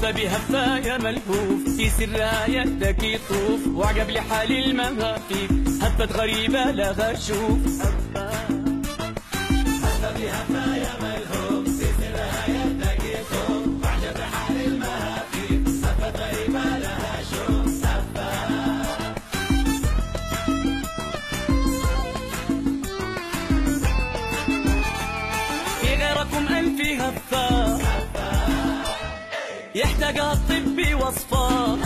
هفة بهفة يا ملهوف، في سرها يدك يطوف، وعجب لحال المهافيف، هفة غريبة لا غشوف. هفة بهفة يا ملهوف، في سرها يدك يطوف، وعجب لحال المهافيف، هفة غريبة لا غشوف. في غيركم ألف هفة يحتاجها الطب وصفة،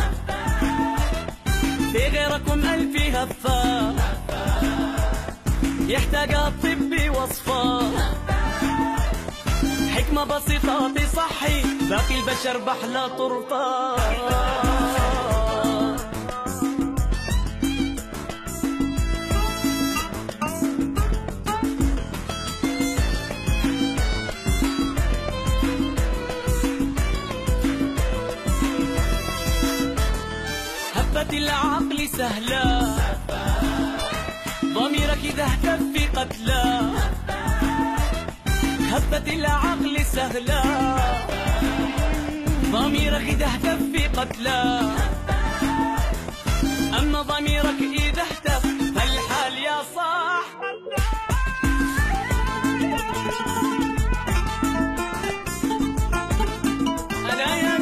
في غيركم ألف هفة يحتاجها الطب وصفة، حكمة بسيطة تصحي باقي البشر بحلى طرفة. هفة العقل سهلة، ضميرك إذا اهتف في قتلى، هفة العقل سهلة، ضميرك إذا اهتف في قتلى، أما ضميرك إذا اهتف فالحال يا صاح. أنا يا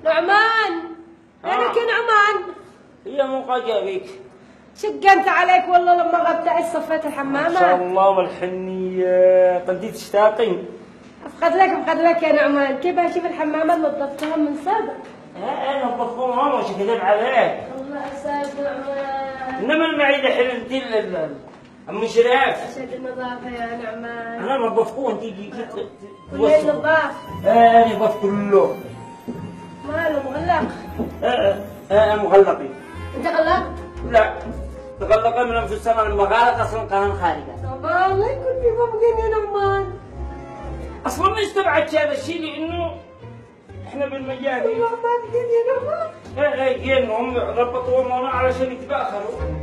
نعمان، وينك يا نعمان؟ هي مو قاجة بيك. شقنت عليك والله لما غبت صفيت الحمامات. ما شاء الله والحنية، بديت تشتاقين. افقد لك يا نعمان، كيف اشوف الحمامات نظفتهم من سابق؟ انا نظفتهم ما مش كذب عليك. والله اسعد نعمان. انما المعدة حلمتي ام شراف. اشد النظافة يا نعمان. انا نظفتوه انت جيت كله نظاف. انا نظفت كله. ماله مغلق؟ مغلقين. انت غلقت؟ لا تغلق من انفس السماء، لما غلق اصلا كان خارجه. طبعا الله يكون في فوقين يا نعمان. اصلا ما استبعدت هذا الشيء لانه احنا بالمجال. والله ما بدين يا نعمان. جينا هم ربطوا الموضوع علشان يتباخروا.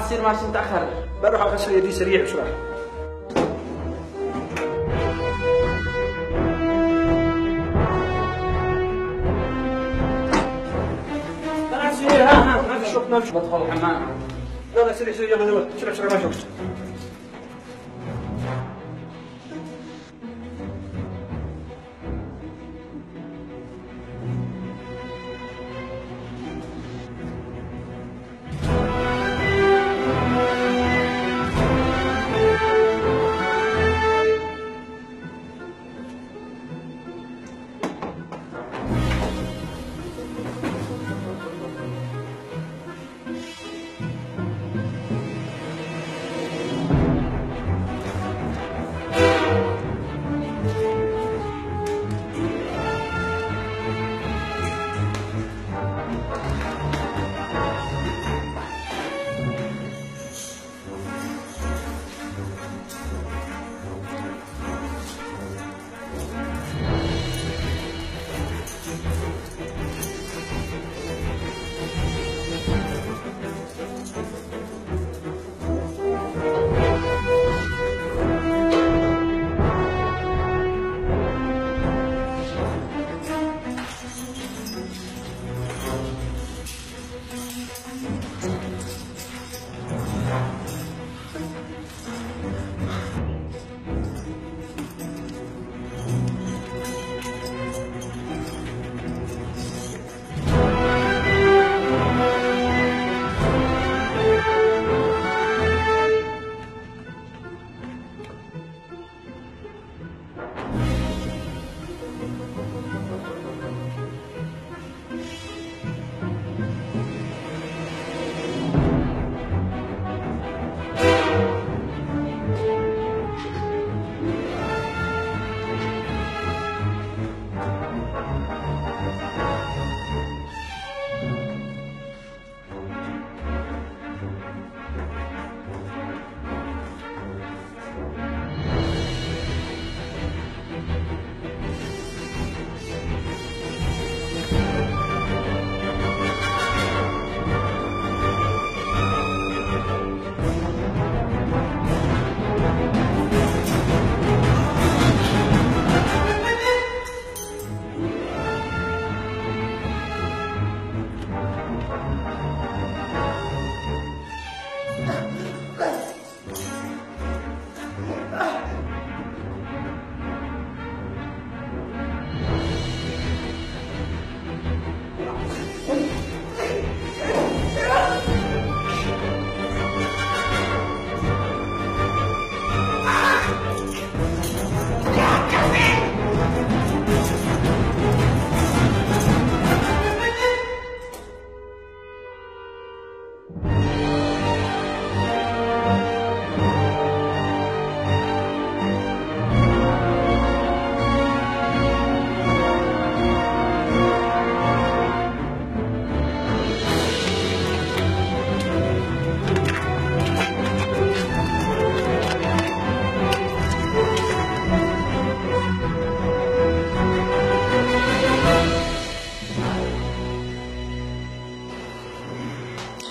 تصير ماشي متأخر، بروح اغسل يدي سريع بسرعة. أنا سريع. ها ما في شوق، ما في شوق. بدخل الحمام. لا سريع يلا يلا بسرعة ما شوقت.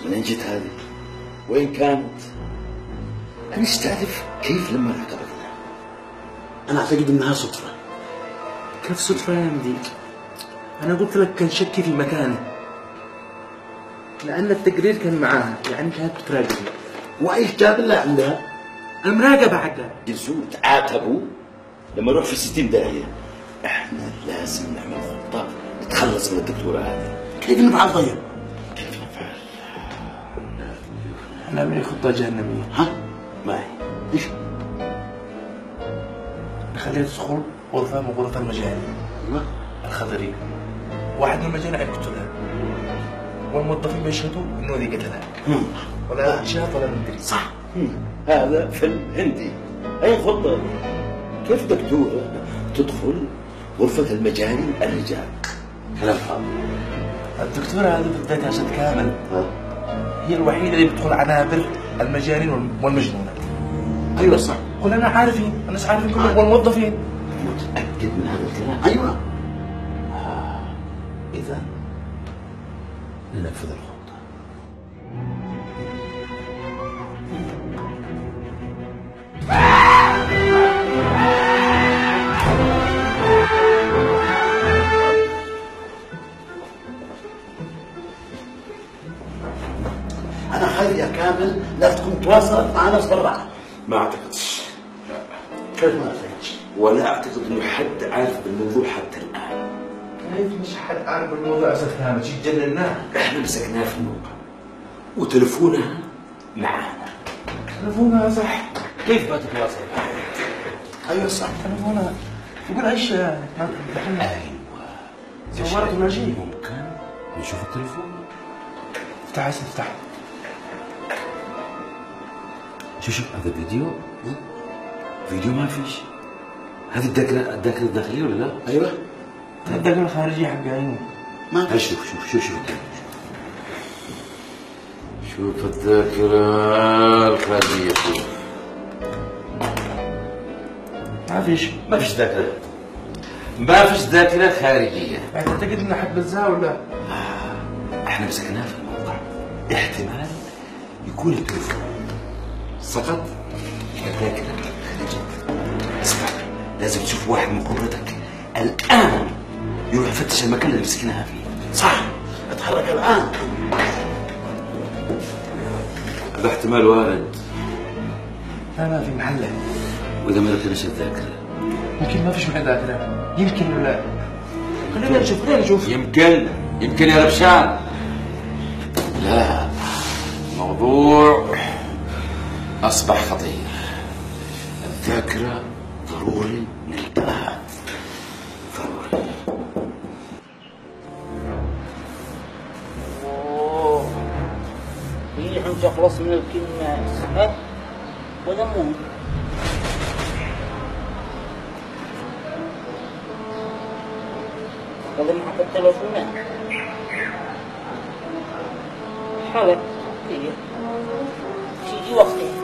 منين جت هذه؟ وين كانت؟ أنا أستعرف كيف لما ركبتنا. أنا أعتقد إنها صدفة. كيف صدفة يا مديك؟ أنا قلت لك كان شكي في مكانه، لأن التقرير كان معاها، يعني كانت بتراقبني. وإيش جاب لها عندها؟ المراقبة حقها. جلسوا تعاتبوا لما نروح في 60 داهية. احنا لازم نعمل خطة نتخلص من الدكتورة هذه. كيف نفعل طيب؟ كيف نفعل؟ نعمل خطة جهنمية. ها؟ ما هي؟ إيش؟ نخليها تدخل غرفة من غرف المجاني أيوه الخضري. واحد من المجاني يقتلها، والموظفين بيشهدوا إنه هذه قتلها. ولا شاف ولا ندري. صح. هذا فيلم هندي. أي خطة؟ كيف دكتورة تدخل غرفة المجاني الرجال؟ كلام فاضي. الدكتورة هذه بالذات يا أستاذ كامل هي الوحيدة اللي بتدخل عنابر المجانين والمجنونات. أيوه صح. كلنا عارفين، الناس عارفين كلهم والموظفين. متأكد من هذا الكلام؟ أيوه. إذا لننفذ الخطة. أنا خايف يا كامل لا تكون تواصلت مع ناس برا. ما أعتقدش. كيف ما أعتقدش؟ ولا أعتقد إنه حد عارف بالموضوع حتى الآن. كيف مش حد عارف بالموضوع يا أستاذ كامل؟ شي تجنناه. إحنا مسكناه في الموقع وتلفونها معانا. تلفونها صح. كيف ما تتواصل؟ أيوه صح. تلفونها يقول عيش دخلنا. أيوه صورت ولا شيء. ممكن نشوف التلفون. افتح يا سيدي افتح. شوف هذا فيديو ما فيش. هذه الذاكرة الداخلية ولا لا؟ أيوه. الذاكرة الخارجية حق عينه. ما في. شوف الذاكرة الخارجية. شوف ما فيش ذاكرة. ما فيش ذاكرة خارجية. تعتقد انه حق بزاها ولا؟ احنا مسكناه في الموقع. احتمال يكون التليفون سقط. الذاكرة خارجية. اسمع، لازم تشوف واحد من قدرتك الآن يروح يفتش المكان اللي مسكناها فيه. صح. اتحرك الآن. هذا احتمال وارد. لا ما في محله. وإذا ما لقيناش الذاكرة يمكن ما فيش محل ذاكرة. يمكن ولا. خلينا نشوف. يمكن يا ربشان. لا، الموضوع أصبح خطير. الذاكرة ضروري نلقاها. ضروري. ريح تخلص من الكناس. ها؟ وذمون. هذا محط التلفونات. حلق هي تيجي وقتها.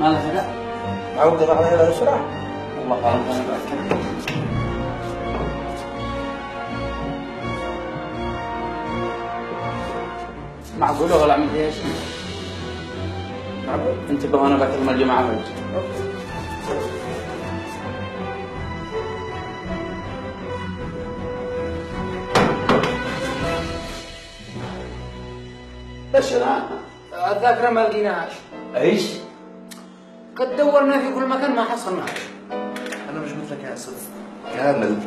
مالها لا؟ عود الله على هذا بسرعة. والله غلط. معقول ولا اعمل فيها شيء؟ معقول؟ انتبه وانا بكلم الجماعه فجأة. الذاكرة ما لقيناهاش. ايش؟ قد دورنا في كل مكان ما حصلناش. انا مش قلت لك يا استاذ كامل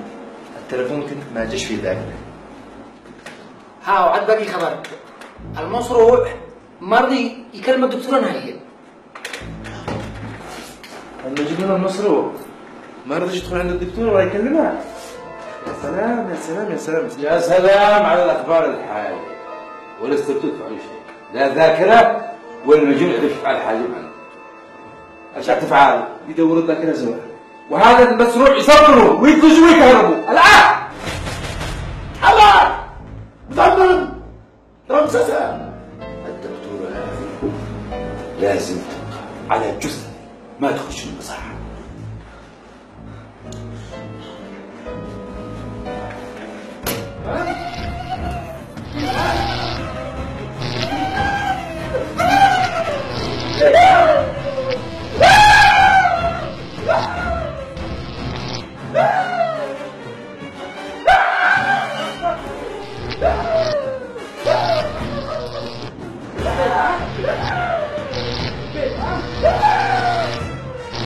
التليفون كنت ما جاش فيه ذاكره. ها وعد باقي خبر. المصروع مرضي يكلم الدكتورة نهائيا. لما يجيب لنا المصروف ما رضيش يدخل عند الدكتور ولا يكلمها. يا سلام يا سلام يا سلام. يا سلام على الاخبار الحاليه. ولا استفدت عن شيء. لا ذاكره ولا مجنون يعرف يفعل حاجه معنا. ايش تفعل؟ يدور الذاكره زمان. وهذا المسروع يصبروا ويدلجوا ويكهربوا الان. حلا ضمن رمسسة. الدكتورة هذه لازم تبقى على جثة ما تخش المصحة. ها؟